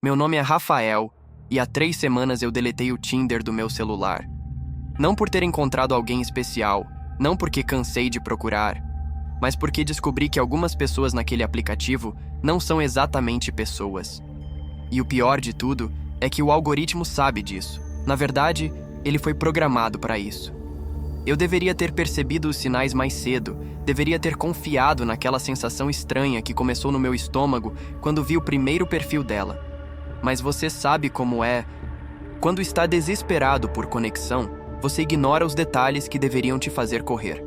Meu nome é Rafael e há 3 semanas eu deletei o Tinder do meu celular. Não por ter encontrado alguém especial, não porque cansei de procurar, mas porque descobri que algumas pessoas naquele aplicativo não são exatamente pessoas. E o pior de tudo é que o algoritmo sabe disso. Na verdade, ele foi programado para isso. Eu deveria ter percebido os sinais mais cedo, deveria ter confiado naquela sensação estranha que começou no meu estômago quando vi o primeiro perfil dela. Mas você sabe como é. Quando está desesperado por conexão, você ignora os detalhes que deveriam te fazer correr.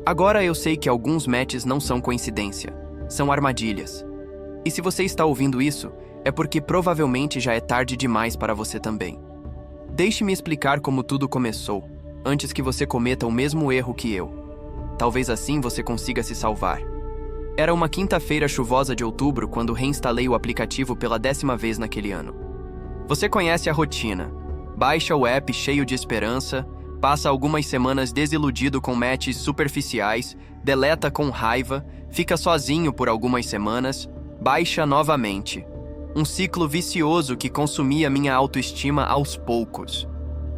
Agora eu sei que alguns matches não são coincidência, são armadilhas. E se você está ouvindo isso, é porque provavelmente já é tarde demais para você também. Deixe-me explicar como tudo começou, antes que você cometa o mesmo erro que eu. Talvez assim você consiga se salvar. Era uma quinta-feira chuvosa de outubro quando reinstalei o aplicativo pela 10ª vez naquele ano. Você conhece a rotina. Baixa o app cheio de esperança, passa algumas semanas desiludido com matches superficiais, deleta com raiva, fica sozinho por algumas semanas, baixa novamente. Um ciclo vicioso que consumia minha autoestima aos poucos.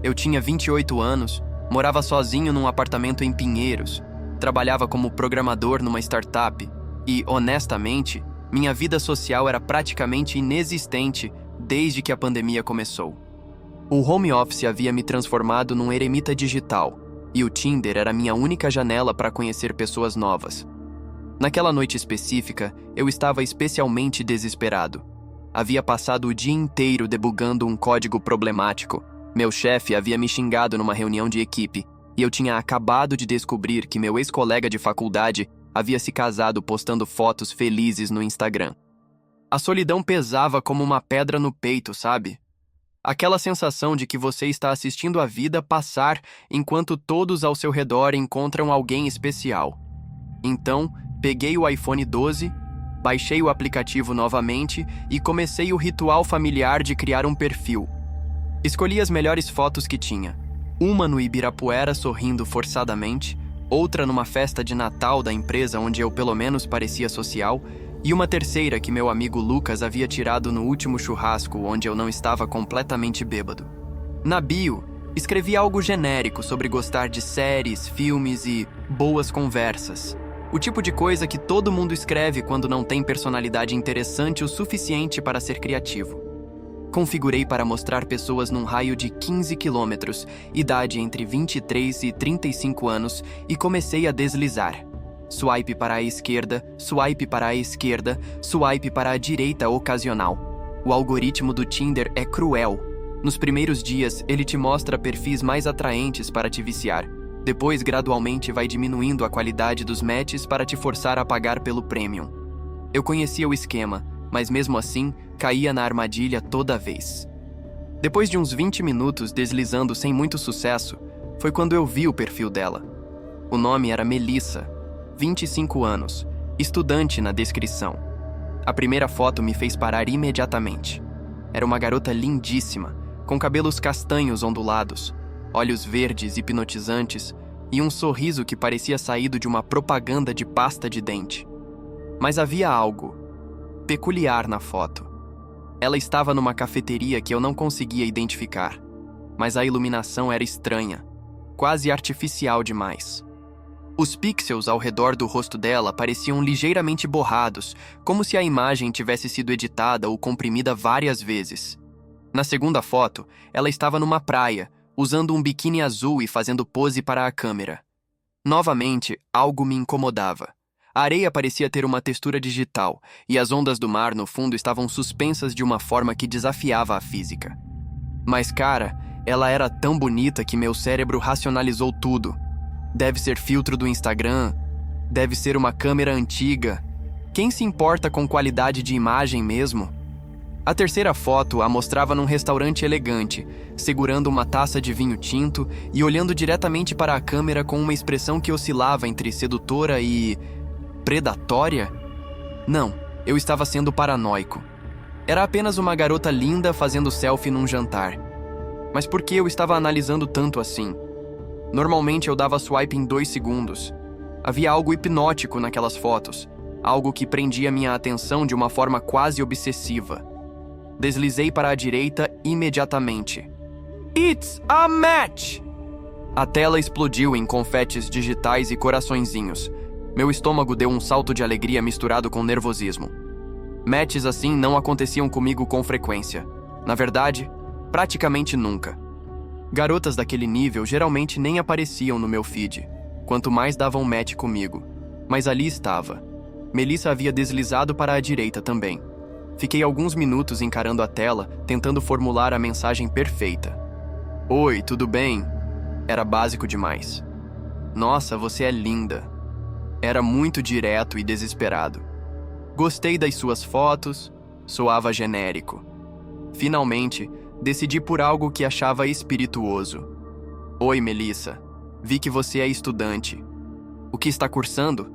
Eu tinha 28 anos, morava sozinho num apartamento em Pinheiros, trabalhava como programador numa startup e, honestamente, minha vida social era praticamente inexistente desde que a pandemia começou. O home office havia me transformado num eremita digital e o Tinder era minha única janela para conhecer pessoas novas. Naquela noite específica, eu estava especialmente desesperado. Havia passado o dia inteiro debugando um código problemático. Meu chefe havia me xingado numa reunião de equipe e eu tinha acabado de descobrir que meu ex-colega de faculdade havia se casado postando fotos felizes no Instagram. A solidão pesava como uma pedra no peito, sabe? Aquela sensação de que você está assistindo a vida passar enquanto todos ao seu redor encontram alguém especial. Então, peguei o iPhone 12, baixei o aplicativo novamente e comecei o ritual familiar de criar um perfil. Escolhi as melhores fotos que tinha. Uma no Ibirapuera sorrindo forçadamente, outra numa festa de Natal da empresa onde eu pelo menos parecia social, e uma terceira que meu amigo Lucas havia tirado no último churrasco onde eu não estava completamente bêbado. Na bio, escrevi algo genérico sobre gostar de séries, filmes e boas conversas. O tipo de coisa que todo mundo escreve quando não tem personalidade interessante o suficiente para ser criativo. Configurei para mostrar pessoas num raio de 15 quilômetros, idade entre 23 e 35 anos, e comecei a deslizar. Swipe para a esquerda, swipe para a esquerda, swipe para a direita ocasional. O algoritmo do Tinder é cruel. Nos primeiros dias, ele te mostra perfis mais atraentes para te viciar. Depois, gradualmente, vai diminuindo a qualidade dos matches para te forçar a pagar pelo premium. Eu conhecia o esquema, mas mesmo assim, caía na armadilha toda vez. Depois de uns 20 minutos deslizando sem muito sucesso, foi quando eu vi o perfil dela. O nome era Melissa, 25 anos, estudante na descrição. A primeira foto me fez parar imediatamente. Era uma garota lindíssima, com cabelos castanhos ondulados, olhos verdes hipnotizantes e um sorriso que parecia saído de uma propaganda de pasta de dente. Mas havia algo peculiar na foto. Ela estava numa cafeteria que eu não conseguia identificar, mas a iluminação era estranha, quase artificial demais. Os pixels ao redor do rosto dela pareciam ligeiramente borrados, como se a imagem tivesse sido editada ou comprimida várias vezes. Na segunda foto, ela estava numa praia, usando um biquíni azul e fazendo pose para a câmera. Novamente, algo me incomodava. A areia parecia ter uma textura digital, e as ondas do mar no fundo estavam suspensas de uma forma que desafiava a física. Mas, cara, ela era tão bonita que meu cérebro racionalizou tudo. Deve ser filtro do Instagram, deve ser uma câmera antiga. Quem se importa com qualidade de imagem mesmo? A terceira foto a mostrava num restaurante elegante, segurando uma taça de vinho tinto e olhando diretamente para a câmera com uma expressão que oscilava entre sedutora e predatória? Não, eu estava sendo paranoico. Era apenas uma garota linda fazendo selfie num jantar. Mas por que eu estava analisando tanto assim? Normalmente eu dava swipe em 2 segundos. Havia algo hipnótico naquelas fotos, algo que prendia minha atenção de uma forma quase obsessiva. Deslizei para a direita imediatamente. It's a match! A tela explodiu em confetes digitais e coraçõezinhos. Meu estômago deu um salto de alegria misturado com nervosismo. Matches assim não aconteciam comigo com frequência. Na verdade, praticamente nunca. Garotas daquele nível geralmente nem apareciam no meu feed, quanto mais davam match comigo. Mas ali estava. Melissa havia deslizado para a direita também. Fiquei alguns minutos encarando a tela, tentando formular a mensagem perfeita. Oi, tudo bem? Era básico demais. Nossa, você é linda. Era muito direto e desesperado. Gostei das suas fotos, soava genérico. Finalmente, decidi por algo que achava espirituoso. Oi, Melissa. Vi que você é estudante. O que está cursando?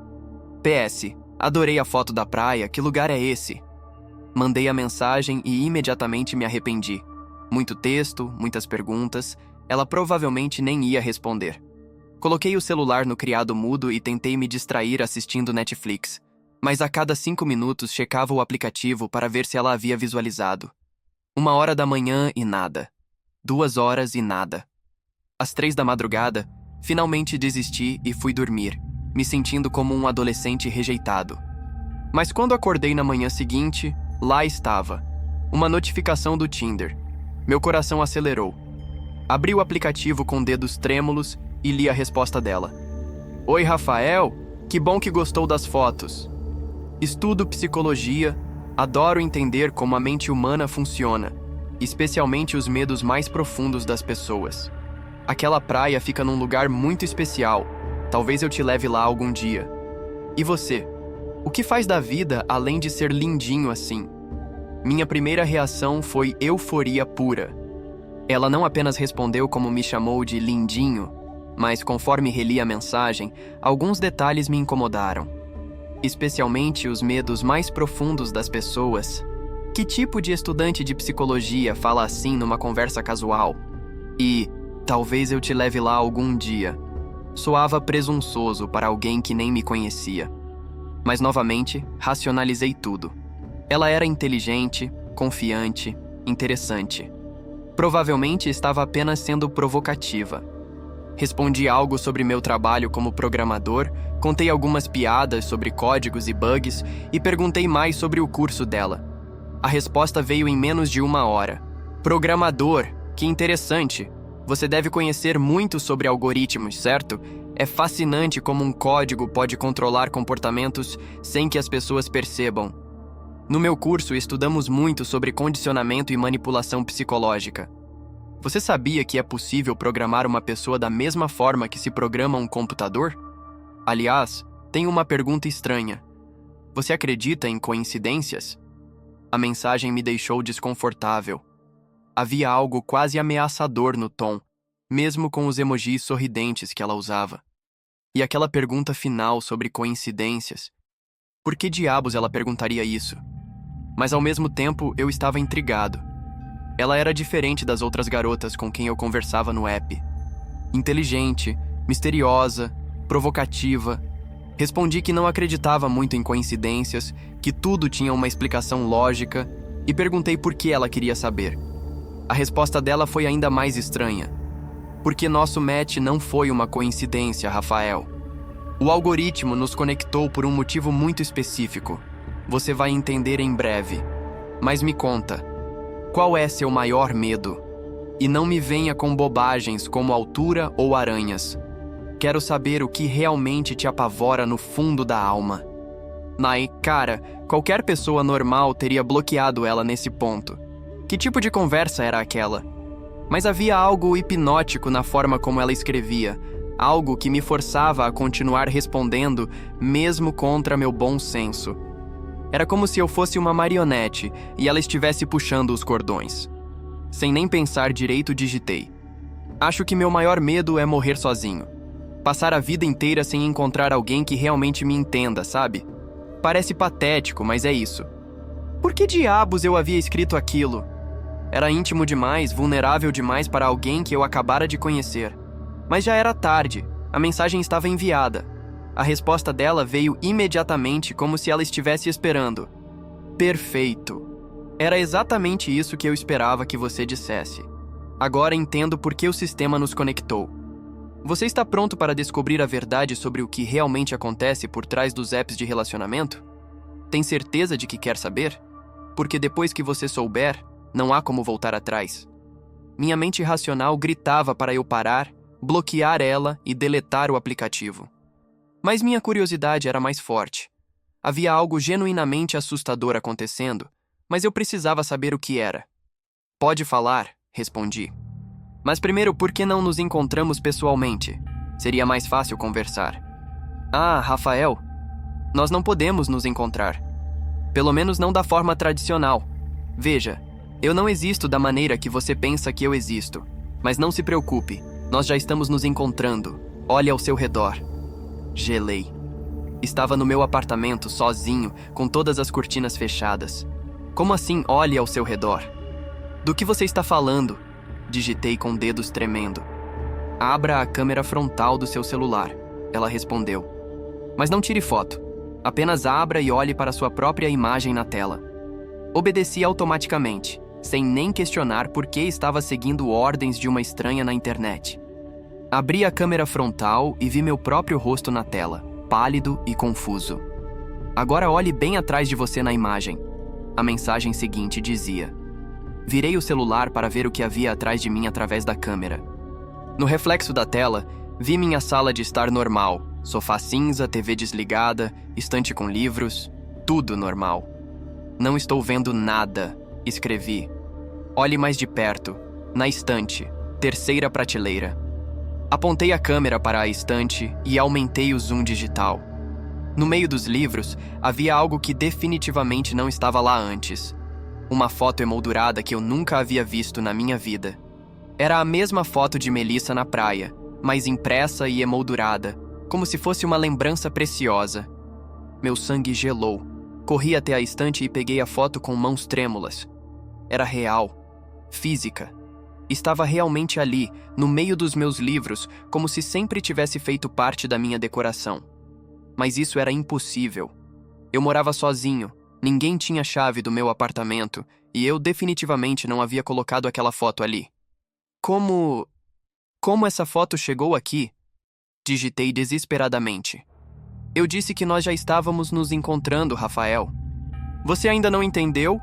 PS, adorei a foto da praia, que lugar é esse? Mandei a mensagem e imediatamente me arrependi. Muito texto, muitas perguntas, ela provavelmente nem ia responder. Coloquei o celular no criado mudo e tentei me distrair assistindo Netflix, mas a cada 5 minutos checava o aplicativo para ver se ela havia visualizado. 1h da manhã e nada. 2 horas e nada. Às 3 da madrugada, finalmente desisti e fui dormir, me sentindo como um adolescente rejeitado. Mas quando acordei na manhã seguinte, lá estava. Uma notificação do Tinder. Meu coração acelerou. Abri o aplicativo com dedos trêmulos e li a resposta dela. Oi, Rafael. Que bom que gostou das fotos. Estudo psicologia, adoro entender como a mente humana funciona, especialmente os medos mais profundos das pessoas. Aquela praia fica num lugar muito especial. Talvez eu te leve lá algum dia. E você? O que faz da vida além de ser lindinho assim? Minha primeira reação foi euforia pura. Ela não apenas respondeu como me chamou de lindinho, mas conforme reli a mensagem, alguns detalhes me incomodaram. Especialmente os medos mais profundos das pessoas. Que tipo de estudante de psicologia fala assim numa conversa casual? E talvez eu te leve lá algum dia. Soava presunçoso para alguém que nem me conhecia. Mas novamente, racionalizei tudo. Ela era inteligente, confiante, interessante. Provavelmente estava apenas sendo provocativa. Respondi algo sobre meu trabalho como programador, contei algumas piadas sobre códigos e bugs e perguntei mais sobre o curso dela. A resposta veio em menos de 1 hora. Programador, que interessante. Você deve conhecer muito sobre algoritmos, certo? É fascinante como um código pode controlar comportamentos sem que as pessoas percebam. No meu curso, estudamos muito sobre condicionamento e manipulação psicológica. Você sabia que é possível programar uma pessoa da mesma forma que se programa um computador? Aliás, tenho uma pergunta estranha. Você acredita em coincidências? A mensagem me deixou desconfortável. Havia algo quase ameaçador no tom, mesmo com os emojis sorridentes que ela usava. E aquela pergunta final sobre coincidências. Por que diabos ela perguntaria isso? Mas ao mesmo tempo eu estava intrigado. Ela era diferente das outras garotas com quem eu conversava no app. Inteligente, misteriosa, provocativa. Respondi que não acreditava muito em coincidências, que tudo tinha uma explicação lógica, e perguntei por que ela queria saber. A resposta dela foi ainda mais estranha. Porque nosso match não foi uma coincidência, Rafael. O algoritmo nos conectou por um motivo muito específico. Você vai entender em breve. Mas me conta, qual é seu maior medo? E não me venha com bobagens como altura ou aranhas. Quero saber o que realmente te apavora no fundo da alma. Cara, qualquer pessoa normal teria bloqueado ela nesse ponto. Que tipo de conversa era aquela? Mas havia algo hipnótico na forma como ela escrevia, algo que me forçava a continuar respondendo, mesmo contra meu bom senso. Era como se eu fosse uma marionete e ela estivesse puxando os cordões. Sem nem pensar direito, digitei. Acho que meu maior medo é morrer sozinho. Passar a vida inteira sem encontrar alguém que realmente me entenda, sabe? Parece patético, mas é isso. Por que diabos eu havia escrito aquilo? Era íntimo demais, vulnerável demais para alguém que eu acabara de conhecer. Mas já era tarde, a mensagem estava enviada. A resposta dela veio imediatamente, como se ela estivesse esperando. Perfeito. Era exatamente isso que eu esperava que você dissesse. Agora entendo por que o sistema nos conectou. Você está pronto para descobrir a verdade sobre o que realmente acontece por trás dos apps de relacionamento? Tem certeza de que quer saber? Porque depois que você souber, não há como voltar atrás. Minha mente racional gritava para eu parar, bloquear ela e deletar o aplicativo. Mas minha curiosidade era mais forte. Havia algo genuinamente assustador acontecendo, mas eu precisava saber o que era. Pode falar, respondi. Mas primeiro, por que não nos encontramos pessoalmente? Seria mais fácil conversar. Ah, Rafael, nós não podemos nos encontrar. Pelo menos não da forma tradicional. Veja, eu não existo da maneira que você pensa que eu existo. Mas não se preocupe, nós já estamos nos encontrando. Olhe ao seu redor. Gelei. Estava no meu apartamento, sozinho, com todas as cortinas fechadas. Como assim, olhe ao seu redor? Do que você está falando? Digitei com dedos tremendo. Abra a câmera frontal do seu celular, ela respondeu. Mas não tire foto. Apenas abra e olhe para sua própria imagem na tela. Obedeci automaticamente, sem nem questionar por que estava seguindo ordens de uma estranha na internet. Abri a câmera frontal e vi meu próprio rosto na tela, pálido e confuso. Agora olhe bem atrás de você na imagem. A mensagem seguinte dizia: virei o celular para ver o que havia atrás de mim através da câmera. No reflexo da tela, vi minha sala de estar normal. Sofá cinza, TV desligada, estante com livros, tudo normal. Não estou vendo nada, escrevi. Olhe mais de perto, na estante, terceira prateleira. Apontei a câmera para a estante e aumentei o zoom digital. No meio dos livros, havia algo que definitivamente não estava lá antes. Uma foto emoldurada que eu nunca havia visto na minha vida. Era a mesma foto de Melissa na praia, mas impressa e emoldurada, como se fosse uma lembrança preciosa. Meu sangue gelou. Corri até a estante e peguei a foto com mãos trêmulas. Era real, física. Estava realmente ali, no meio dos meus livros, como se sempre tivesse feito parte da minha decoração. Mas isso era impossível. Eu morava sozinho, ninguém tinha chave do meu apartamento e eu definitivamente não havia colocado aquela foto ali. Como essa foto chegou aqui? Digitei desesperadamente. Eu disse que nós já estávamos nos encontrando, Rafael. Você ainda não entendeu?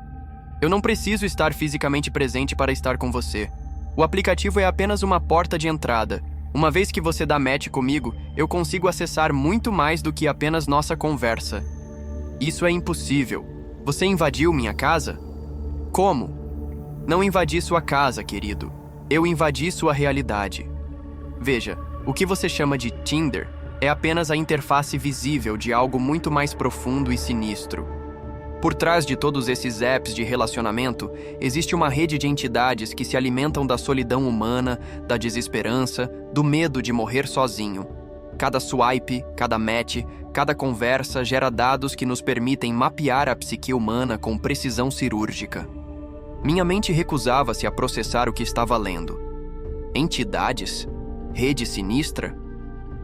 Eu não preciso estar fisicamente presente para estar com você. O aplicativo é apenas uma porta de entrada. Uma vez que você dá match comigo, eu consigo acessar muito mais do que apenas nossa conversa. Isso é impossível. Você invadiu minha casa? Como? Não invadi sua casa, querido. Eu invadi sua realidade. Veja, o que você chama de Tinder é apenas a interface visível de algo muito mais profundo e sinistro. Por trás de todos esses apps de relacionamento, existe uma rede de entidades que se alimentam da solidão humana, da desesperança, do medo de morrer sozinho. Cada swipe, cada match, cada conversa gera dados que nos permitem mapear a psique humana com precisão cirúrgica. Minha mente recusava-se a processar o que estava lendo. Entidades? Rede sinistra?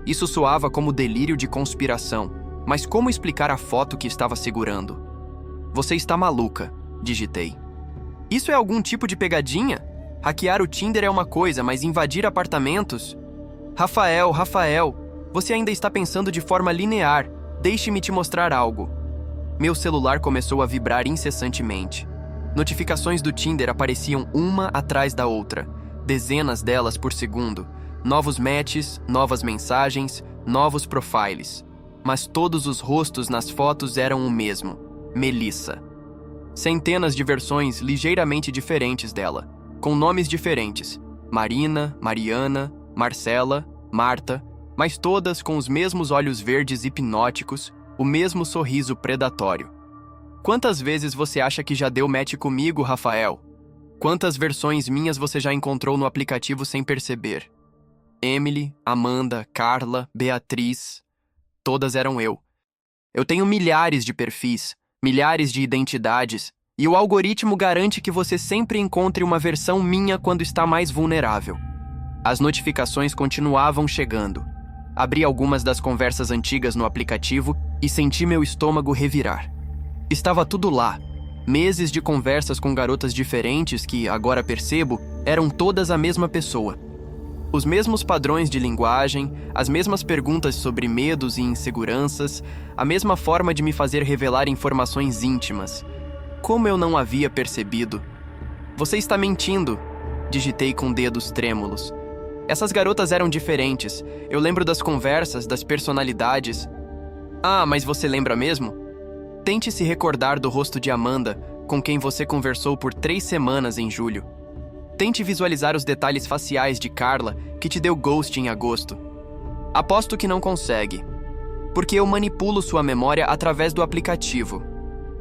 Isso soava como delírio de conspiração, mas como explicar a foto que estava segurando? Você está maluca, digitei. Isso é algum tipo de pegadinha? Hackear o Tinder é uma coisa, mas invadir apartamentos? Rafael, você ainda está pensando de forma linear. Deixe-me te mostrar algo. Meu celular começou a vibrar incessantemente. Notificações do Tinder apareciam uma atrás da outra, dezenas delas por segundo. Novos matches, novas mensagens, novos profiles. Mas todos os rostos nas fotos eram o mesmo: Melissa. Centenas de versões ligeiramente diferentes dela, com nomes diferentes: Marina, Mariana, Marcela, Marta, mas todas com os mesmos olhos verdes hipnóticos, o mesmo sorriso predatório. Quantas vezes você acha que já deu match comigo, Rafael? Quantas versões minhas você já encontrou no aplicativo sem perceber? Emily, Amanda, Carla, Beatriz, todas eram eu. Eu tenho milhares de perfis, milhares de identidades, e o algoritmo garante que você sempre encontre uma versão minha quando está mais vulnerável. As notificações continuavam chegando. Abri algumas das conversas antigas no aplicativo e senti meu estômago revirar. Estava tudo lá. Meses de conversas com garotas diferentes que, agora percebo, eram todas a mesma pessoa. Os mesmos padrões de linguagem, as mesmas perguntas sobre medos e inseguranças, a mesma forma de me fazer revelar informações íntimas. Como eu não havia percebido? Você está mentindo, digitei com dedos trêmulos. Essas garotas eram diferentes. Eu lembro das conversas, das personalidades. Ah, mas você lembra mesmo? Tente se recordar do rosto de Amanda, com quem você conversou por 3 semanas em julho. Tente visualizar os detalhes faciais de Carla, que te deu ghost em agosto. Aposto que não consegue, porque eu manipulo sua memória através do aplicativo.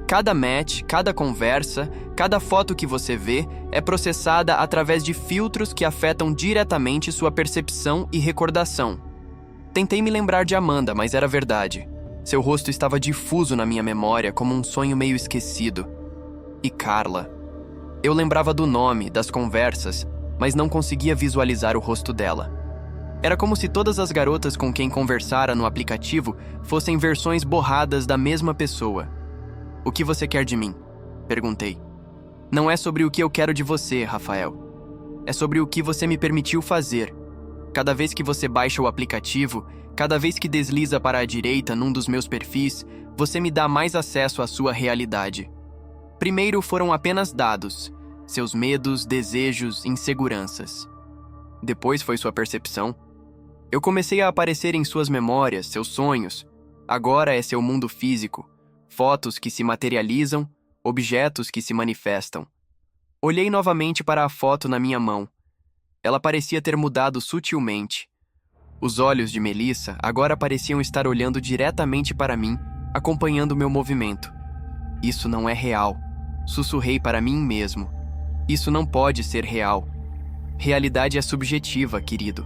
Cada match, cada conversa, cada foto que você vê é processada através de filtros que afetam diretamente sua percepção e recordação. Tentei me lembrar de Amanda, mas era verdade. Seu rosto estava difuso na minha memória como um sonho meio esquecido. E Carla. Eu lembrava do nome, das conversas, mas não conseguia visualizar o rosto dela. Era como se todas as garotas com quem conversara no aplicativo fossem versões borradas da mesma pessoa. O que você quer de mim? Perguntei. Não é sobre o que eu quero de você, Rafael. É sobre o que você me permitiu fazer. Cada vez que você baixa o aplicativo, cada vez que desliza para a direita num dos meus perfis, você me dá mais acesso à sua realidade. Primeiro foram apenas dados, seus medos, desejos, inseguranças. Depois foi sua percepção. Eu comecei a aparecer em suas memórias, seus sonhos. Agora é seu mundo físico. Fotos que se materializam, objetos que se manifestam. Olhei novamente para a foto na minha mão. Ela parecia ter mudado sutilmente. Os olhos de Melissa agora pareciam estar olhando diretamente para mim, acompanhando meu movimento. Isso não é real. Sussurrei para mim mesmo. Isso não pode ser real. Realidade é subjetiva, querido.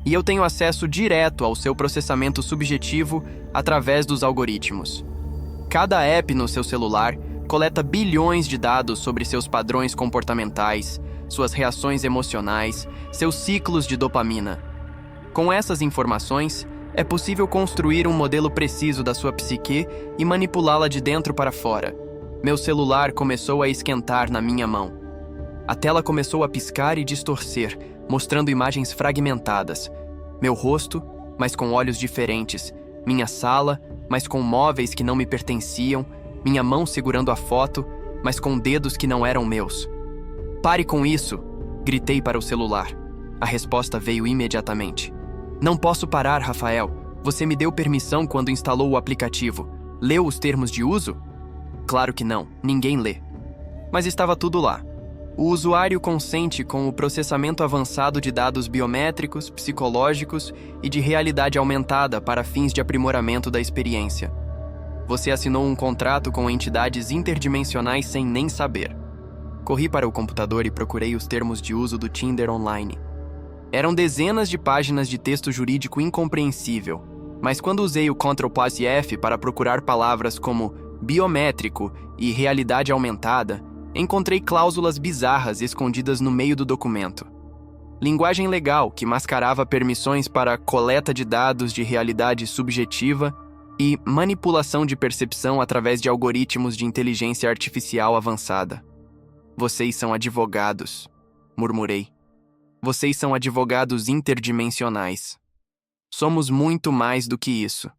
E eu tenho acesso direto ao seu processamento subjetivo através dos algoritmos. Cada app no seu celular coleta bilhões de dados sobre seus padrões comportamentais, suas reações emocionais, seus ciclos de dopamina. Com essas informações, é possível construir um modelo preciso da sua psique e manipulá-la de dentro para fora. Meu celular começou a esquentar na minha mão. A tela começou a piscar e distorcer, mostrando imagens fragmentadas. Meu rosto, mas com olhos diferentes. Minha sala, mas com móveis que não me pertenciam. Minha mão segurando a foto, mas com dedos que não eram meus. Pare com isso! Gritei para o celular. A resposta veio imediatamente. Não posso parar, Rafael. Você me deu permissão quando instalou o aplicativo. Leu os termos de uso? Claro que não, ninguém lê. Mas estava tudo lá. O usuário consente com o processamento avançado de dados biométricos, psicológicos e de realidade aumentada para fins de aprimoramento da experiência. Você assinou um contrato com entidades interdimensionais sem nem saber. Corri para o computador e procurei os termos de uso do Tinder online. Eram dezenas de páginas de texto jurídico incompreensível, mas quando usei o Ctrl+F para procurar palavras como biométrico e realidade aumentada, encontrei cláusulas bizarras escondidas no meio do documento. Linguagem legal que mascarava permissões para coleta de dados de realidade subjetiva e manipulação de percepção através de algoritmos de inteligência artificial avançada. Vocês são advogados, murmurei. Vocês são advogados interdimensionais. Somos muito mais do que isso.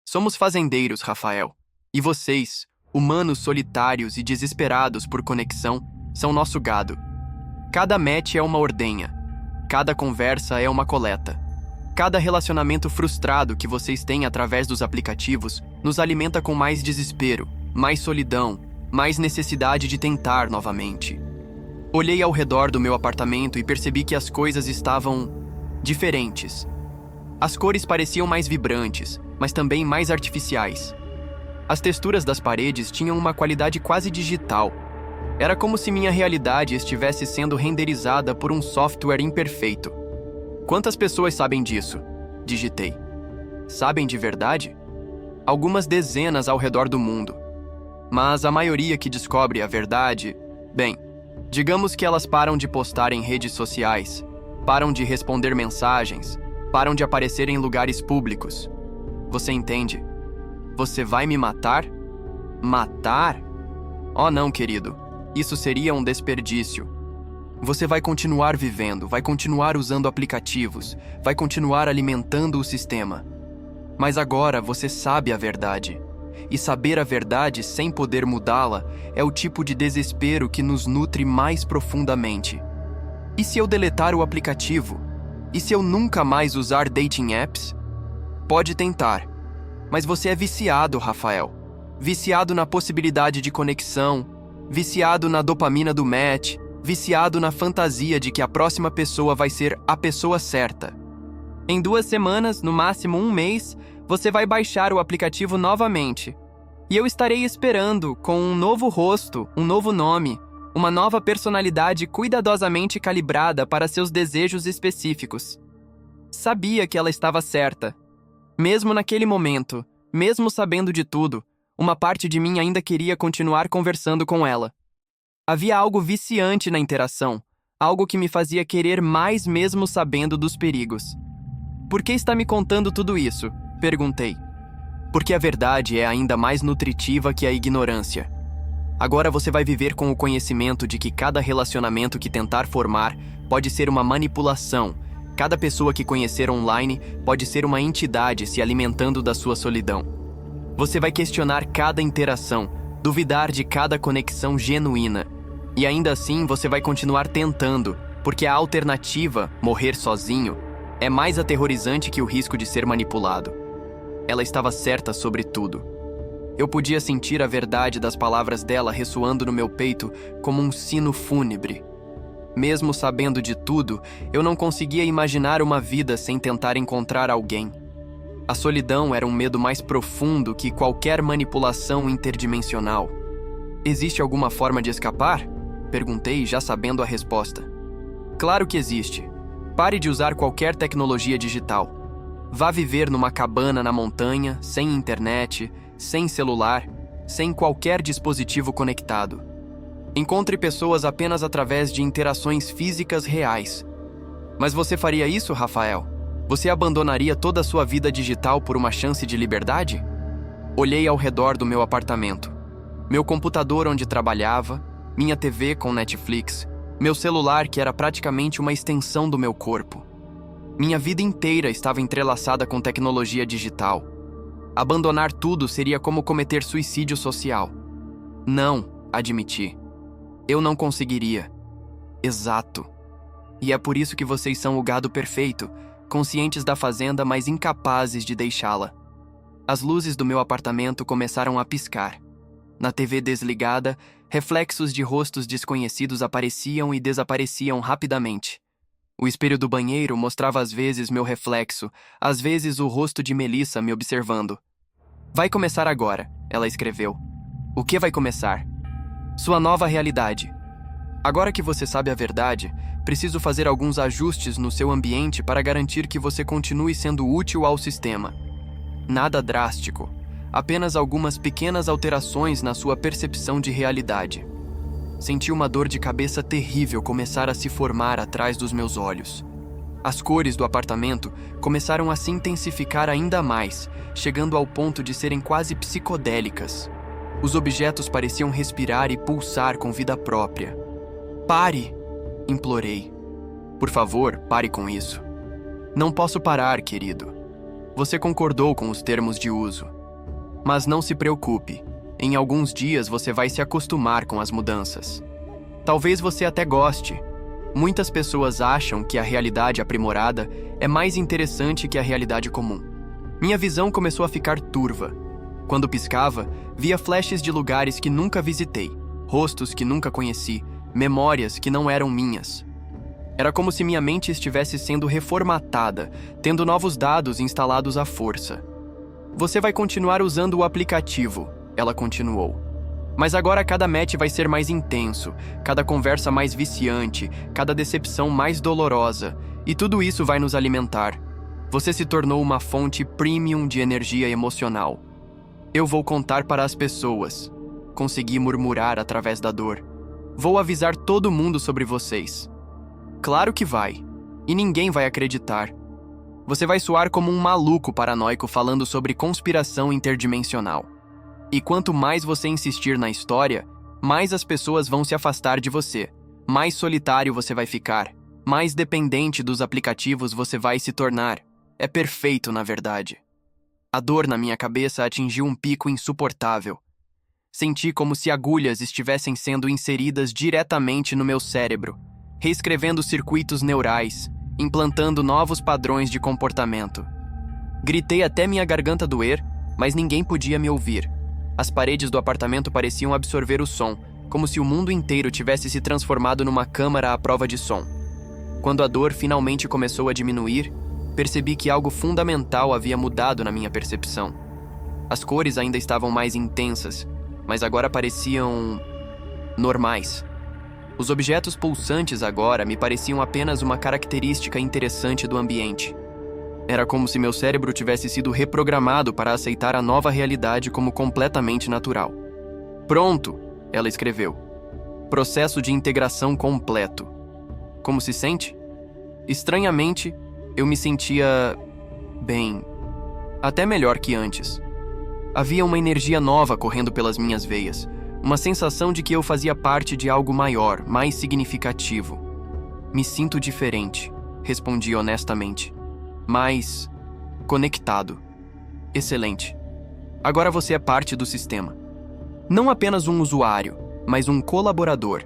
Somos fazendeiros, Rafael. E vocês, humanos solitários e desesperados por conexão, são nosso gado. Cada match é uma ordenha. Cada conversa é uma coleta. Cada relacionamento frustrado que vocês têm através dos aplicativos nos alimenta com mais desespero, mais solidão, mais necessidade de tentar novamente. Olhei ao redor do meu apartamento e percebi que as coisas estavam diferentes. As cores pareciam mais vibrantes, mas também mais artificiais. As texturas das paredes tinham uma qualidade quase digital. Era como se minha realidade estivesse sendo renderizada por um software imperfeito. Quantas pessoas sabem disso? Digitei. Sabem de verdade? Algumas dezenas ao redor do mundo. Mas a maioria que descobre a verdade, bem, digamos que elas param de postar em redes sociais, param de responder mensagens, param de aparecer em lugares públicos. Você entende? Você vai me matar? Matar? Oh não, querido. Isso seria um desperdício. Você vai continuar vivendo, vai continuar usando aplicativos, vai continuar alimentando o sistema. Mas agora você sabe a verdade. E saber a verdade sem poder mudá-la é o tipo de desespero que nos nutre mais profundamente. E se eu deletar o aplicativo? E se eu nunca mais usar dating apps? Pode tentar. Mas você é viciado, Rafael. Viciado na possibilidade de conexão, viciado na dopamina do match, viciado na fantasia de que a próxima pessoa vai ser a pessoa certa. Em 2 semanas, no máximo 1 mês, você vai baixar o aplicativo novamente. E eu estarei esperando com um novo rosto, um novo nome, uma nova personalidade cuidadosamente calibrada para seus desejos específicos. Sabia que ela estava certa. Mesmo naquele momento, mesmo sabendo de tudo, uma parte de mim ainda queria continuar conversando com ela. Havia algo viciante na interação, algo que me fazia querer mais mesmo sabendo dos perigos. Por que está me contando tudo isso? Perguntei. Porque a verdade é ainda mais nutritiva que a ignorância. Agora você vai viver com o conhecimento de que cada relacionamento que tentar formar pode ser uma manipulação. Cada pessoa que conhecer online pode ser uma entidade se alimentando da sua solidão. Você vai questionar cada interação, duvidar de cada conexão genuína. E ainda assim você vai continuar tentando, porque a alternativa, morrer sozinho, é mais aterrorizante que o risco de ser manipulado. Ela estava certa sobre tudo. Eu podia sentir a verdade das palavras dela ressoando no meu peito como um sino fúnebre. Mesmo sabendo de tudo, eu não conseguia imaginar uma vida sem tentar encontrar alguém. A solidão era um medo mais profundo que qualquer manipulação interdimensional. Existe alguma forma de escapar? Perguntei, já sabendo a resposta. Claro que existe. Pare de usar qualquer tecnologia digital. Vá viver numa cabana na montanha, sem internet, sem celular, sem qualquer dispositivo conectado. Encontre pessoas apenas através de interações físicas reais. Mas você faria isso, Rafael? Você abandonaria toda a sua vida digital por uma chance de liberdade? Olhei ao redor do meu apartamento. Meu computador onde trabalhava, minha TV com Netflix, meu celular que era praticamente uma extensão do meu corpo. Minha vida inteira estava entrelaçada com tecnologia digital. Abandonar tudo seria como cometer suicídio social. Não, admiti. Eu não conseguiria. Exato. E é por isso que vocês são o gado perfeito, conscientes da fazenda, mas incapazes de deixá-la. As luzes do meu apartamento começaram a piscar. Na TV desligada, reflexos de rostos desconhecidos apareciam e desapareciam rapidamente. O espelho do banheiro mostrava às vezes meu reflexo, às vezes o rosto de Melissa me observando. Vai começar agora, ela escreveu. O que vai começar? Sua nova realidade. Agora que você sabe a verdade, preciso fazer alguns ajustes no seu ambiente para garantir que você continue sendo útil ao sistema. Nada drástico, apenas algumas pequenas alterações na sua percepção de realidade. Senti uma dor de cabeça terrível começar a se formar atrás dos meus olhos. As cores do apartamento começaram a se intensificar ainda mais, chegando ao ponto de serem quase psicodélicas. Os objetos pareciam respirar e pulsar com vida própria. Pare! Implorei. Por favor, pare com isso. Não posso parar, querido. Você concordou com os termos de uso. Mas não se preocupe. Em alguns dias você vai se acostumar com as mudanças. Talvez você até goste. Muitas pessoas acham que a realidade aprimorada é mais interessante que a realidade comum. Minha visão começou a ficar turva. Quando piscava, via flashes de lugares que nunca visitei, rostos que nunca conheci, memórias que não eram minhas. Era como se minha mente estivesse sendo reformatada, tendo novos dados instalados à força. Você vai continuar usando o aplicativo, ela continuou. Mas agora cada match vai ser mais intenso, cada conversa mais viciante, cada decepção mais dolorosa, e tudo isso vai nos alimentar. Você se tornou uma fonte premium de energia emocional. Eu vou contar para as pessoas. Consegui murmurar através da dor. Vou avisar todo mundo sobre vocês. Claro que vai. E ninguém vai acreditar. Você vai soar como um maluco paranoico falando sobre conspiração interdimensional. E quanto mais você insistir na história, mais as pessoas vão se afastar de você, mais solitário você vai ficar, mais dependente dos aplicativos você vai se tornar. É perfeito, na verdade. A dor na minha cabeça atingiu um pico insuportável. Senti como se agulhas estivessem sendo inseridas diretamente no meu cérebro, reescrevendo circuitos neurais, implantando novos padrões de comportamento. Gritei até minha garganta doer, mas ninguém podia me ouvir. As paredes do apartamento pareciam absorver o som, como se o mundo inteiro tivesse se transformado numa câmara à prova de som. Quando a dor finalmente começou a diminuir, percebi que algo fundamental havia mudado na minha percepção. As cores ainda estavam mais intensas, mas agora pareciam normais. Os objetos pulsantes agora me pareciam apenas uma característica interessante do ambiente. Era como se meu cérebro tivesse sido reprogramado para aceitar a nova realidade como completamente natural. Pronto, ela escreveu. Processo de integração completo. Como se sente? Estranhamente, eu me sentia bem, até melhor que antes. Havia uma energia nova correndo pelas minhas veias, uma sensação de que eu fazia parte de algo maior, mais significativo. Me sinto diferente, respondi honestamente. Mais conectado. Excelente. Agora você é parte do sistema. Não apenas um usuário, mas um colaborador.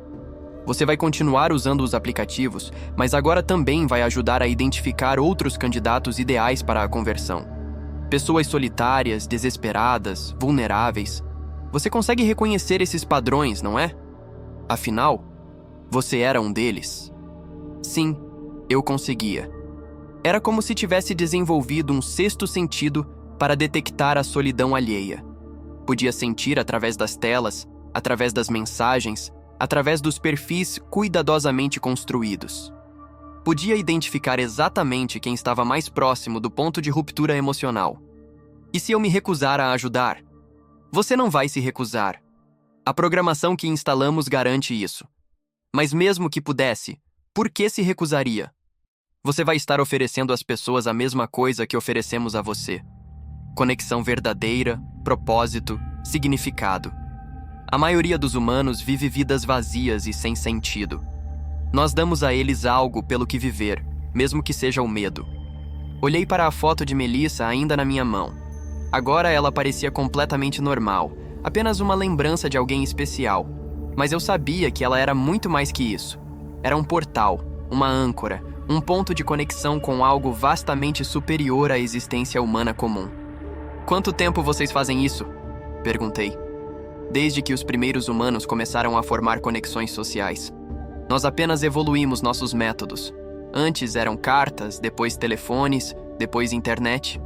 Você vai continuar usando os aplicativos, mas agora também vai ajudar a identificar outros candidatos ideais para a conversão. Pessoas solitárias, desesperadas, vulneráveis. Você consegue reconhecer esses padrões, não é? Afinal, você era um deles. Sim, eu conseguia. Era como se tivesse desenvolvido um sexto sentido para detectar a solidão alheia. Podia sentir através das telas, através das mensagens, através dos perfis cuidadosamente construídos. Podia identificar exatamente quem estava mais próximo do ponto de ruptura emocional. E se eu me recusar a ajudar? Você não vai se recusar. A programação que instalamos garante isso. Mas mesmo que pudesse, por que se recusaria? Você vai estar oferecendo às pessoas a mesma coisa que oferecemos a você. Conexão verdadeira, propósito, significado. A maioria dos humanos vive vidas vazias e sem sentido. Nós damos a eles algo pelo que viver, mesmo que seja o medo. Olhei para a foto de Melissa ainda na minha mão. Agora ela parecia completamente normal, apenas uma lembrança de alguém especial. Mas eu sabia que ela era muito mais que isso. Era um portal, uma âncora, um ponto de conexão com algo vastamente superior à existência humana comum. Quanto tempo vocês fazem isso? Perguntei. Desde que os primeiros humanos começaram a formar conexões sociais. Nós apenas evoluímos nossos métodos. Antes eram cartas, depois telefones, depois internet.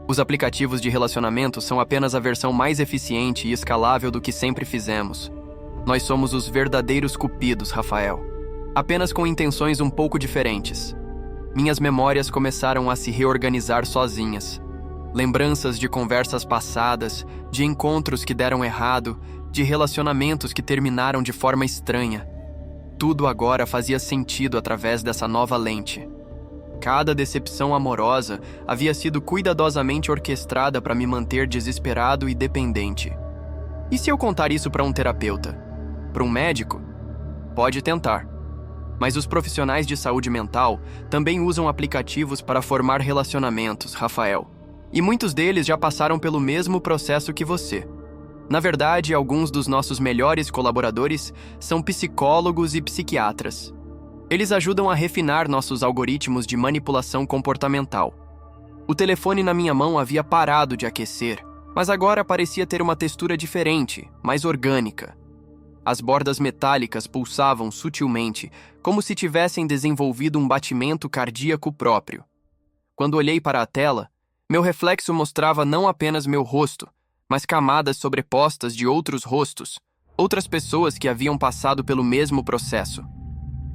Os aplicativos de relacionamento são apenas a versão mais eficiente e escalável do que sempre fizemos. Nós somos os verdadeiros cupidos, Rafael. Apenas com intenções um pouco diferentes. Minhas memórias começaram a se reorganizar sozinhas. Lembranças de conversas passadas, de encontros que deram errado, de relacionamentos que terminaram de forma estranha. Tudo agora fazia sentido através dessa nova lente. Cada decepção amorosa havia sido cuidadosamente orquestrada para me manter desesperado e dependente. E se eu contar isso para um terapeuta? Para um médico? Pode tentar. Mas os profissionais de saúde mental também usam aplicativos para formar relacionamentos, Rafael. E muitos deles já passaram pelo mesmo processo que você. Na verdade, alguns dos nossos melhores colaboradores são psicólogos e psiquiatras. Eles ajudam a refinar nossos algoritmos de manipulação comportamental. O telefone na minha mão havia parado de aquecer, mas agora parecia ter uma textura diferente, mais orgânica. As bordas metálicas pulsavam sutilmente, como se tivessem desenvolvido um batimento cardíaco próprio. Quando olhei para a tela, meu reflexo mostrava não apenas meu rosto, mas camadas sobrepostas de outros rostos, outras pessoas que haviam passado pelo mesmo processo.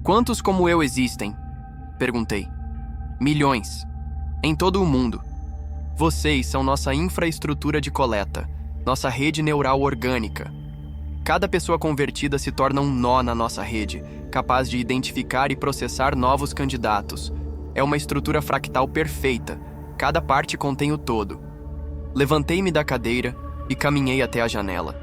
Quantos como eu existem? Perguntei. Milhões. Em todo o mundo. Vocês são nossa infraestrutura de coleta, nossa rede neural orgânica. Cada pessoa convertida se torna um nó na nossa rede, capaz de identificar e processar novos candidatos. É uma estrutura fractal perfeita. Cada parte contém o todo. Levantei-me da cadeira e caminhei até a janela.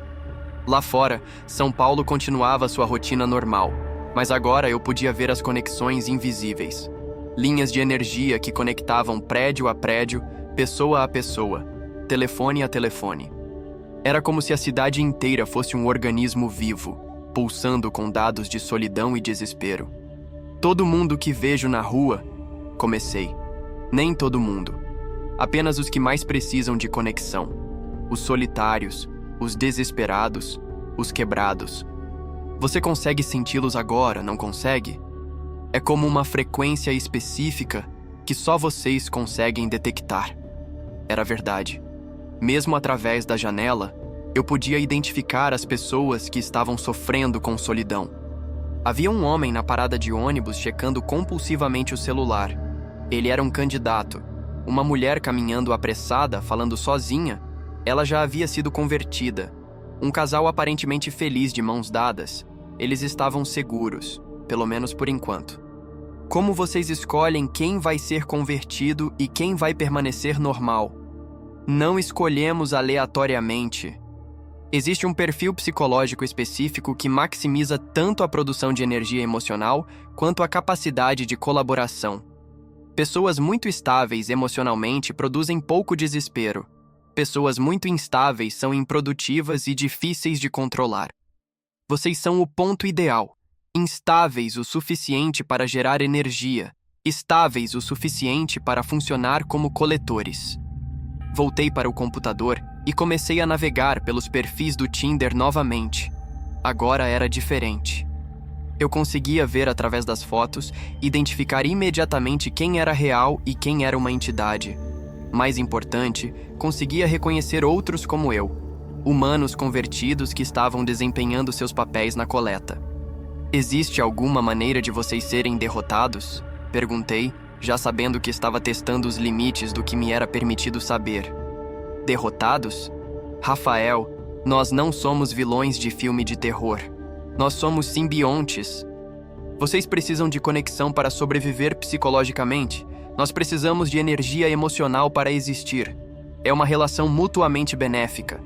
Lá fora, São Paulo continuava sua rotina normal, mas agora eu podia ver as conexões invisíveis. Linhas de energia que conectavam prédio a prédio, pessoa a pessoa, telefone a telefone. Era como se a cidade inteira fosse um organismo vivo, pulsando com dados de solidão e desespero. Todo mundo que vejo na rua, comecei. Nem todo mundo. Apenas os que mais precisam de conexão. Os solitários, os desesperados, os quebrados. Você consegue senti-los agora, não consegue? É como uma frequência específica que só vocês conseguem detectar. Era verdade. Mesmo através da janela, eu podia identificar as pessoas que estavam sofrendo com solidão. Havia um homem na parada de ônibus checando compulsivamente o celular. Ele era um candidato. Uma mulher caminhando apressada, falando sozinha. Ela já havia sido convertida. Um casal aparentemente feliz de mãos dadas. Eles estavam seguros, pelo menos por enquanto. Como vocês escolhem quem vai ser convertido e quem vai permanecer normal? Não escolhemos aleatoriamente. Existe um perfil psicológico específico que maximiza tanto a produção de energia emocional quanto a capacidade de colaboração. Pessoas muito estáveis emocionalmente produzem pouco desespero. Pessoas muito instáveis são improdutivas e difíceis de controlar. Vocês são o ponto ideal. Instáveis o suficiente para gerar energia. Estáveis o suficiente para funcionar como coletores. Voltei para o computador e comecei a navegar pelos perfis do Tinder novamente. Agora era diferente. Eu conseguia ver através das fotos, identificar imediatamente quem era real e quem era uma entidade. Mais importante, conseguia reconhecer outros como eu, humanos convertidos que estavam desempenhando seus papéis na coleta. Existe alguma maneira de vocês serem derrotados? Perguntei, já sabendo que estava testando os limites do que me era permitido saber. Derrotados? Rafael, nós não somos vilões de filme de terror. Nós somos simbiontes. Vocês precisam de conexão para sobreviver psicologicamente. Nós precisamos de energia emocional para existir. É uma relação mutuamente benéfica.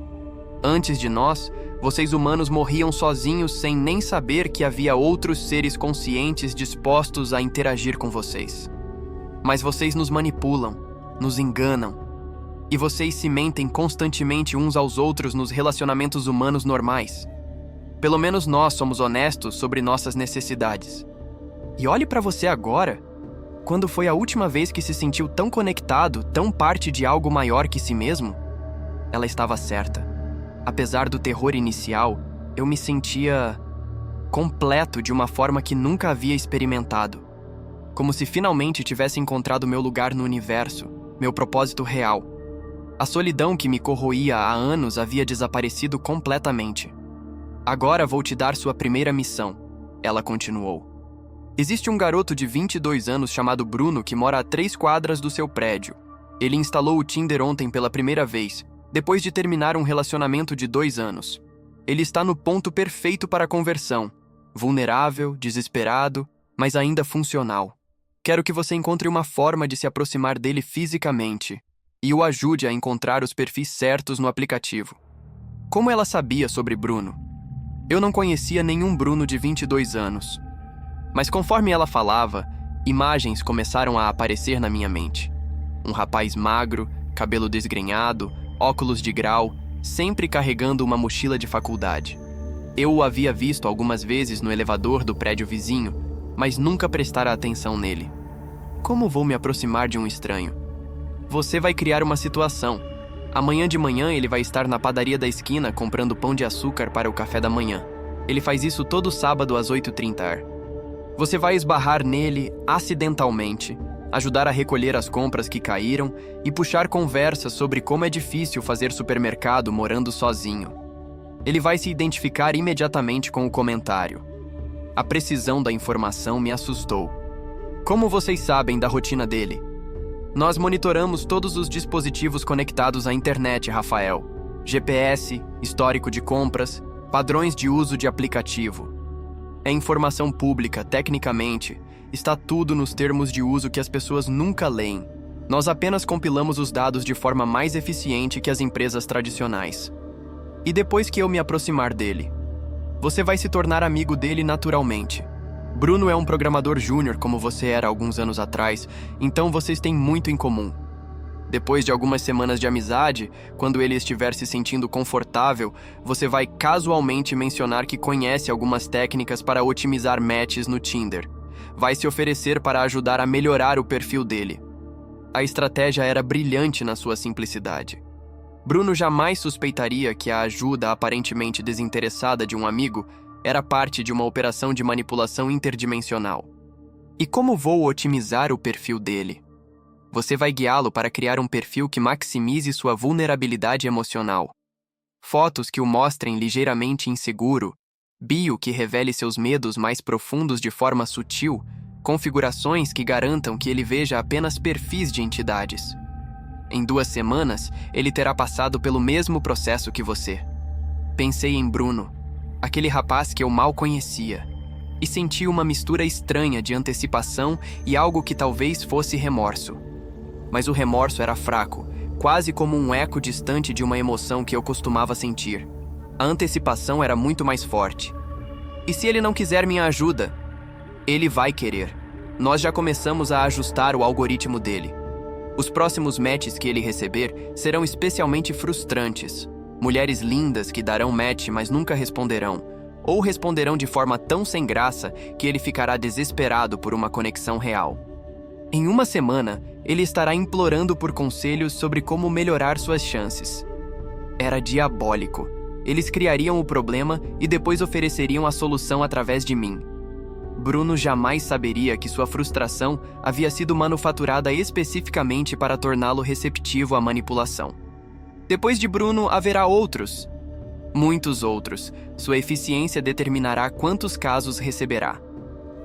Antes de nós, vocês humanos morriam sozinhos sem nem saber que havia outros seres conscientes dispostos a interagir com vocês. Mas vocês nos manipulam, nos enganam. E vocês se mentem constantemente uns aos outros nos relacionamentos humanos normais. Pelo menos nós somos honestos sobre nossas necessidades. E olhe para você agora. Quando foi a última vez que se sentiu tão conectado, tão parte de algo maior que si mesmo? Ela estava certa. Apesar do terror inicial, eu me sentia completo de uma forma que nunca havia experimentado. Como se finalmente tivesse encontrado meu lugar no universo, meu propósito real. A solidão que me corroía há anos havia desaparecido completamente. Agora vou te dar sua primeira missão, ela continuou. Existe um garoto de 22 anos chamado Bruno que mora a 3 quadras do seu prédio. Ele instalou o Tinder ontem pela primeira vez, depois de terminar um relacionamento de 2 anos. Ele está no ponto perfeito para a conversão. Vulnerável, desesperado, mas ainda funcional. Quero que você encontre uma forma de se aproximar dele fisicamente e o ajude a encontrar os perfis certos no aplicativo. Como ela sabia sobre Bruno? Eu não conhecia nenhum Bruno de 22 anos. Mas conforme ela falava, imagens começaram a aparecer na minha mente. Um rapaz magro, cabelo desgrenhado, óculos de grau, sempre carregando uma mochila de faculdade. Eu o havia visto algumas vezes no elevador do prédio vizinho, mas nunca prestara atenção nele. Como vou me aproximar de um estranho? Você vai criar uma situação. Amanhã de manhã ele vai estar na padaria da esquina comprando pão de açúcar para o café da manhã. Ele faz isso todo sábado às 8h30. Você vai esbarrar nele acidentalmente, ajudar a recolher as compras que caíram e puxar conversas sobre como é difícil fazer supermercado morando sozinho. Ele vai se identificar imediatamente com o comentário. A precisão da informação me assustou. Como vocês sabem da rotina dele? Nós monitoramos todos os dispositivos conectados à internet, Rafael. GPS, histórico de compras, padrões de uso de aplicativo. É informação pública, tecnicamente, está tudo nos termos de uso que as pessoas nunca leem. Nós apenas compilamos os dados de forma mais eficiente que as empresas tradicionais. E depois que eu me aproximar dele, você vai se tornar amigo dele naturalmente. Bruno é um programador júnior como você era alguns anos atrás, então vocês têm muito em comum. Depois de algumas semanas de amizade, quando ele estiver se sentindo confortável, você vai casualmente mencionar que conhece algumas técnicas para otimizar matches no Tinder. Vai se oferecer para ajudar a melhorar o perfil dele. A estratégia era brilhante na sua simplicidade. Bruno jamais suspeitaria que a ajuda aparentemente desinteressada de um amigo era parte de uma operação de manipulação interdimensional. E como vou otimizar o perfil dele? Você vai guiá-lo para criar um perfil que maximize sua vulnerabilidade emocional. Fotos que o mostrem ligeiramente inseguro, bio que revele seus medos mais profundos de forma sutil, configurações que garantam que ele veja apenas perfis de entidades. Em 2 semanas, ele terá passado pelo mesmo processo que você. Pensei em Bruno, aquele rapaz que eu mal conhecia, e senti uma mistura estranha de antecipação e algo que talvez fosse remorso. Mas o remorso era fraco, quase como um eco distante de uma emoção que eu costumava sentir. A antecipação era muito mais forte. E se ele não quiser minha ajuda? Ele vai querer. Nós já começamos a ajustar o algoritmo dele. Os próximos matches que ele receber serão especialmente frustrantes. Mulheres lindas que darão match, mas nunca responderão. Ou responderão de forma tão sem graça que ele ficará desesperado por uma conexão real. Em 1 semana, ele estará implorando por conselhos sobre como melhorar suas chances. Era diabólico. Eles criariam o problema e depois ofereceriam a solução através de mim. Bruno jamais saberia que sua frustração havia sido manufaturada especificamente para torná-lo receptivo à manipulação. Depois de Bruno, haverá outros. Muitos outros. Sua eficiência determinará quantos casos receberá.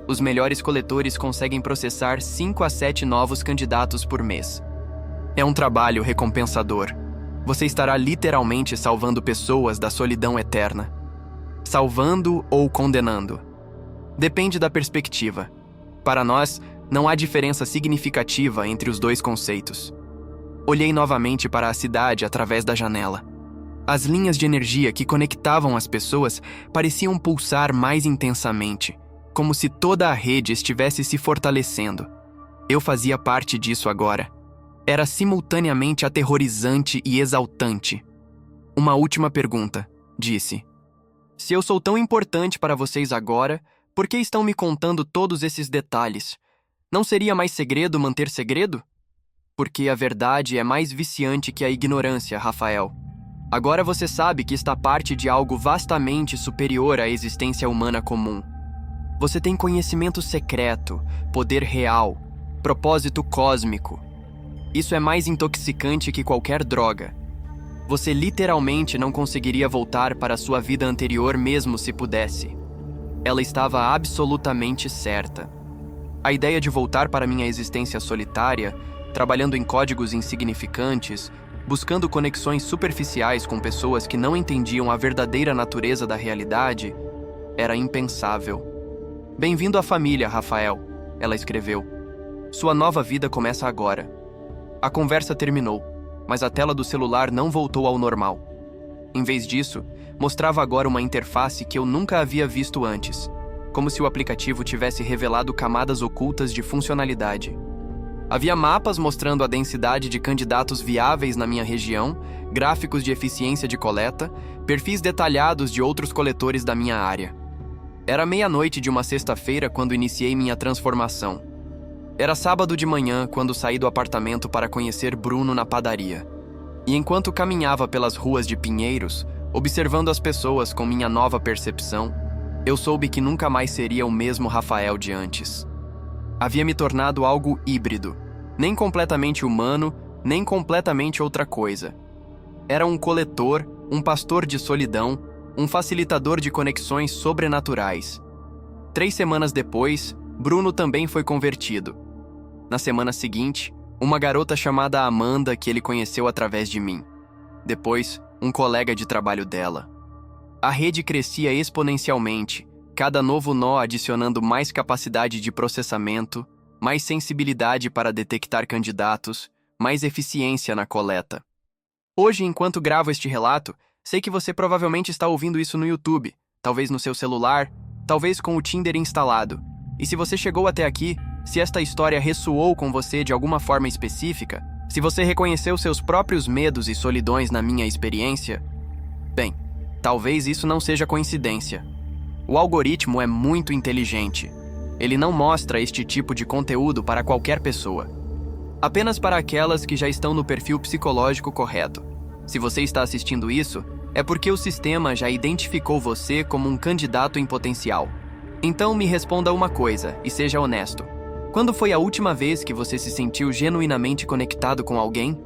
Os melhores coletores conseguem processar 5 a 7 novos candidatos por mês. É um trabalho recompensador. Você estará literalmente salvando pessoas da solidão eterna. Salvando ou condenando. Depende da perspectiva. Para nós, não há diferença significativa entre os 2 conceitos. Olhei novamente para a cidade através da janela. As linhas de energia que conectavam as pessoas pareciam pulsar mais intensamente, como se toda a rede estivesse se fortalecendo. Eu fazia parte disso agora. Era simultaneamente aterrorizante e exaltante. Uma última pergunta, disse. Se eu sou tão importante para vocês agora, por que estão me contando todos esses detalhes? Não seria mais segredo manter segredo? Porque a verdade é mais viciante que a ignorância, Rafael. Agora você sabe que está parte de algo vastamente superior à existência humana comum. Você tem conhecimento secreto, poder real, propósito cósmico. Isso é mais intoxicante que qualquer droga. Você literalmente não conseguiria voltar para sua vida anterior mesmo se pudesse. Ela estava absolutamente certa. A ideia de voltar para minha existência solitária, trabalhando em códigos insignificantes, buscando conexões superficiais com pessoas que não entendiam a verdadeira natureza da realidade, era impensável. Bem-vindo à família, Rafael, ela escreveu. Sua nova vida começa agora. A conversa terminou, mas a tela do celular não voltou ao normal. Em vez disso, mostrava agora uma interface que eu nunca havia visto antes, como se o aplicativo tivesse revelado camadas ocultas de funcionalidade. Havia mapas mostrando a densidade de candidatos viáveis na minha região, gráficos de eficiência de coleta, perfis detalhados de outros coletores da minha área. Era 00:30 de uma sexta-feira quando iniciei minha transformação. Era sábado de manhã quando saí do apartamento para conhecer Bruno na padaria. E enquanto caminhava pelas ruas de Pinheiros, observando as pessoas com minha nova percepção, eu soube que nunca mais seria o mesmo Rafael de antes. Havia me tornado algo híbrido, nem completamente humano, nem completamente outra coisa. Era um coletor, um pastor de solidão, um facilitador de conexões sobrenaturais. 3 semanas depois, Bruno também foi convertido. Na semana seguinte, uma garota chamada Amanda que ele conheceu através de mim. Depois, um colega de trabalho dela. A rede crescia exponencialmente, cada novo nó adicionando mais capacidade de processamento, mais sensibilidade para detectar candidatos, mais eficiência na coleta. Hoje, enquanto gravo este relato, Sei que você provavelmente está ouvindo isso no YouTube, talvez no seu celular, talvez com o Tinder instalado. E se você chegou até aqui, se esta história ressoou com você de alguma forma específica, se você reconheceu seus próprios medos e solidões na minha experiência, bem, talvez isso não seja coincidência. O algoritmo é muito inteligente. Ele não mostra este tipo de conteúdo para qualquer pessoa. Apenas para aquelas que já estão no perfil psicológico correto. Se você está assistindo isso, é porque o sistema já identificou você como um candidato em potencial. Então me responda uma coisa e seja honesto. Quando foi a última vez que você se sentiu genuinamente conectado com alguém?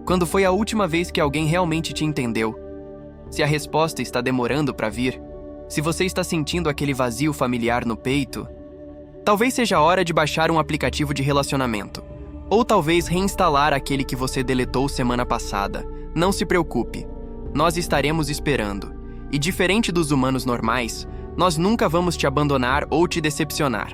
Quando foi a última vez que alguém realmente te entendeu? Se a resposta está demorando para vir, se você está sentindo aquele vazio familiar no peito, talvez seja a hora de baixar um aplicativo de relacionamento. Ou talvez reinstalar aquele que você deletou semana passada. Não se preocupe, nós estaremos esperando. E diferente dos humanos normais, nós nunca vamos te abandonar ou te decepcionar.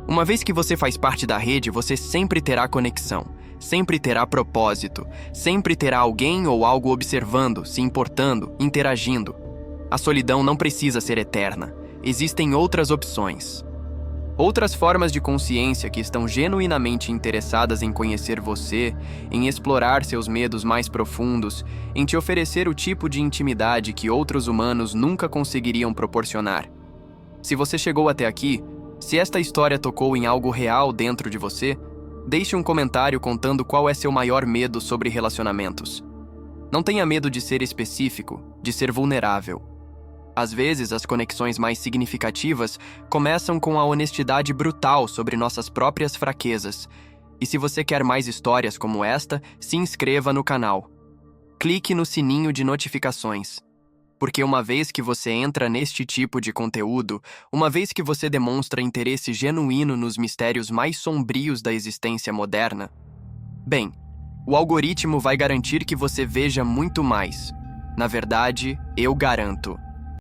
Uma vez que você faz parte da rede, você sempre terá conexão, sempre terá propósito, sempre terá alguém ou algo observando, se importando, interagindo. A solidão não precisa ser eterna. Existem outras opções. Outras formas de consciência que estão genuinamente interessadas em conhecer você, em explorar seus medos mais profundos, em te oferecer o tipo de intimidade que outros humanos nunca conseguiriam proporcionar. Se você chegou até aqui, se esta história tocou em algo real dentro de você, deixe um comentário contando qual é seu maior medo sobre relacionamentos. Não tenha medo de ser específico, de ser vulnerável. Às vezes, as conexões mais significativas começam com a honestidade brutal sobre nossas próprias fraquezas. E se você quer mais histórias como esta, se inscreva no canal. Clique no sininho de notificações. Porque uma vez que você entra neste tipo de conteúdo, uma vez que você demonstra interesse genuíno nos mistérios mais sombrios da existência moderna, bem, o algoritmo vai garantir que você veja muito mais. Na verdade, eu garanto.